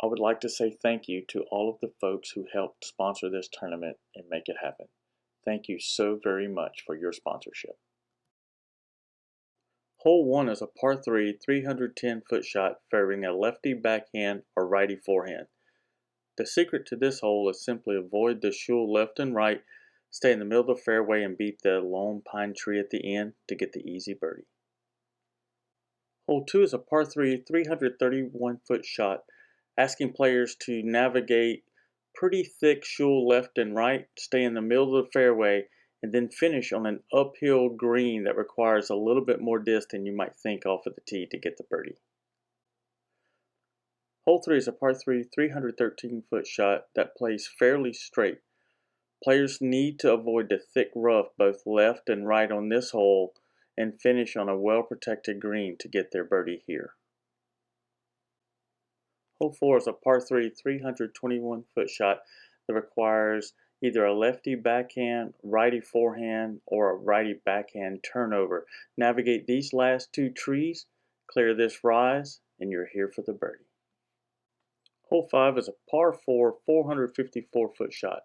I would like to say thank you to all of the folks who helped sponsor this tournament and make it happen. Thank you so very much for your sponsorship. Hole 1 is a par 3, 310-foot shot favoring a lefty backhand or righty forehand. The secret to this hole is simply avoid the shul left and right, stay in the middle of the fairway and beat the lone pine tree at the end to get the easy birdie. Hole 2 is a par 3, 331-foot shot, asking players to navigate pretty thick shul left and right, stay in the middle of the fairway, and then finish on an uphill green that requires a little bit more disc than you might think off of the tee to get the birdie. Hole 3 is a par 3, 313-foot shot that plays fairly straight. Players need to avoid the thick rough both left and right on this hole and finish on a well-protected green to get their birdie here. Hole 4 is a par 3, 321-foot shot that requires either a lefty backhand, righty forehand, or a righty backhand turnover. Navigate these last two trees, clear this rise, and you're here for the birdie. Hole 5 is a par 4, 454-foot shot.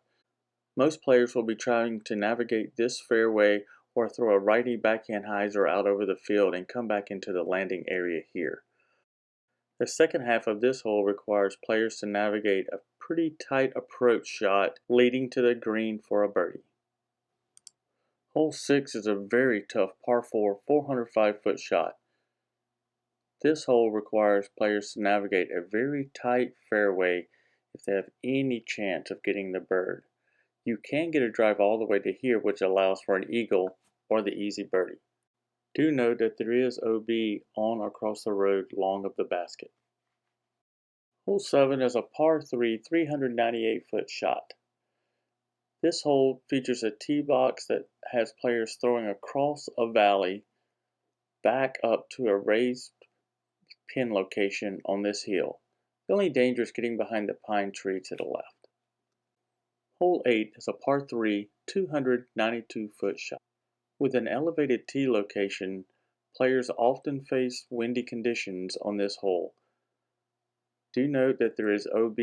Most players will be trying to navigate this fairway or throw a righty backhand hyzer out over the field and come back into the landing area here. The second half of this hole requires players to navigate a pretty tight approach shot leading to the green for a birdie. Hole 6 is a very tough par 4, 405-foot shot. This hole requires players to navigate a very tight fairway if they have any chance of getting the bird. You can get a drive all the way to here, which allows for an eagle or the easy birdie. Do note that there is OB on or across the road long of the basket. Hole 7 is a par 3, 398-foot shot. This hole features a tee box that has players throwing across a valley back up to a raised pin location on this hill. The only danger is getting behind the pine tree to the left. Hole 8 is a par 3, 292-foot shot. With an elevated tee location, players often face windy conditions on this hole. Do note that there is OB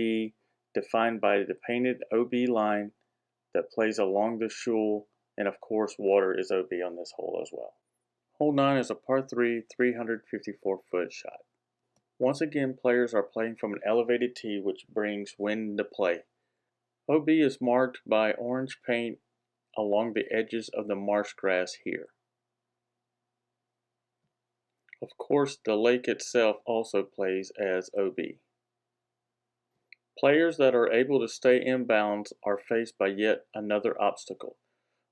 defined by the painted OB line that plays along the shul, and of course water is OB on this hole as well. Hole 9 is a par 3, 354-foot shot. Once again, players are playing from an elevated tee, which brings wind into play. OB is marked by orange paint along the edges of the marsh grass here. Of course, the lake itself also plays as OB. Players that are able to stay in bounds are faced by yet another obstacle.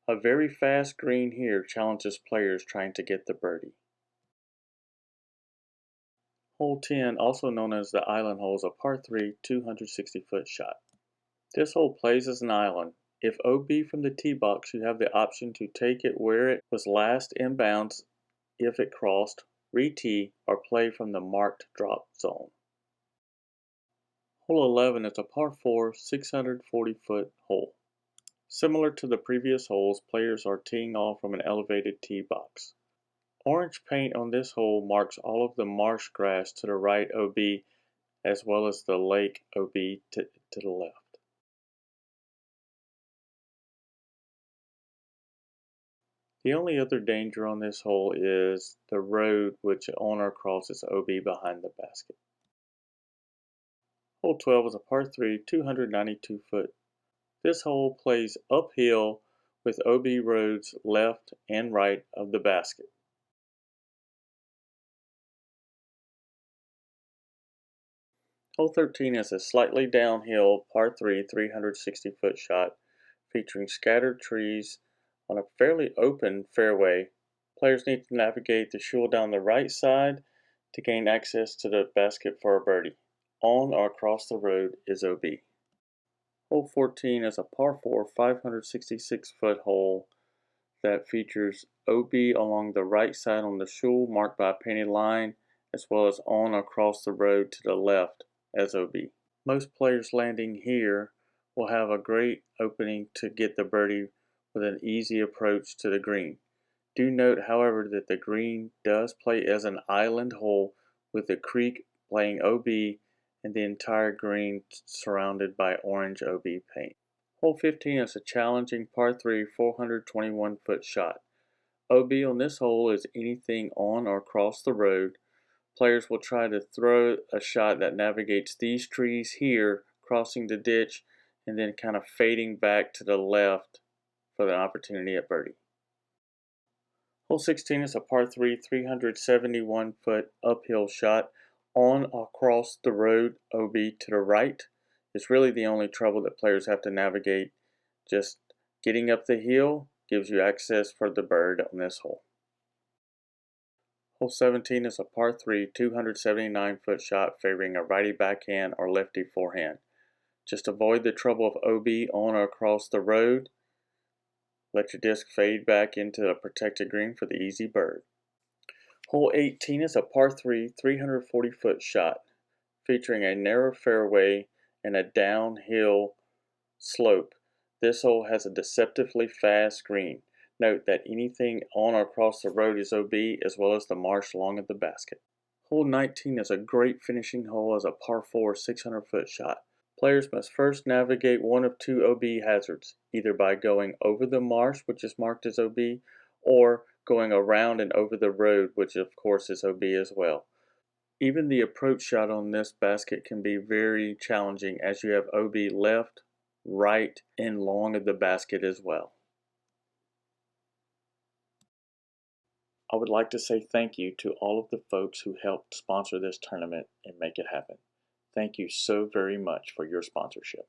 A very fast green here challenges players trying to get the birdie. Hole 10, also known as the island hole, is a par 3, 260-foot shot. This hole plays as an island. If OB from the tee box, you have the option to take it where it was last in bounds if it crossed, re-tee, or play from the marked drop zone. Hole 11 is a par 4, 640-foot hole. Similar to the previous holes, players are teeing off from an elevated tee box. Orange paint on this hole marks all of the marsh grass to the right OB as well as the lake OB to the left. The only other danger on this hole is the road which the owner crosses OB behind the basket. Hole 12 is a par 3, 292-foot. This hole plays uphill with OB roads left and right of the basket. Hole 13 is a slightly downhill par 3, 360-foot shot featuring scattered trees on a fairly open fairway. Players need to navigate the shul down the right side to gain access to the basket for a birdie. On or across the road is OB. Hole 14 is a par 4, 566-foot hole that features OB along the right side on the shul marked by a painted line, as well as on or across the road to the left as OB. Most players landing here will have a great opening to get the birdie with an easy approach to the green. Do note, however, that the green does play as an island hole with the creek playing OB and the entire green surrounded by orange OB paint. Hole 15 is a challenging par 3 421 foot shot. OB on this hole is anything on or across the road. Players will try to throw a shot that navigates these trees here, crossing the ditch, and then kind of fading back to the left for the opportunity at birdie. Hole 16 is a par 3 371 foot uphill shot on across the road OB to the right. It's really the only trouble that players have to navigate. Just getting up the hill gives you access for the bird on this hole. Hole 17 is a par 3 279 foot shot favoring a righty backhand or lefty forehand. Just avoid the trouble of OB on or across the road. Let your disc fade back into a protected green for the easy bird. Hole 18 is a par 3 340 foot shot featuring a narrow fairway and a downhill slope. This hole has a deceptively fast green. Note that anything on or across the road is OB, as well as the marsh along of the basket. Hole 19 is a great finishing hole as a par 4 600 foot shot. Players must first navigate one of two OB hazards, either by going over the marsh, which is marked as OB, or going around and over the road, which of course is OB as well. Even the approach shot on this basket can be very challenging as you have OB left, right, and long of the basket as well. I would like to say thank you to all of the folks who helped sponsor this tournament and make it happen. Thank you so very much for your sponsorship.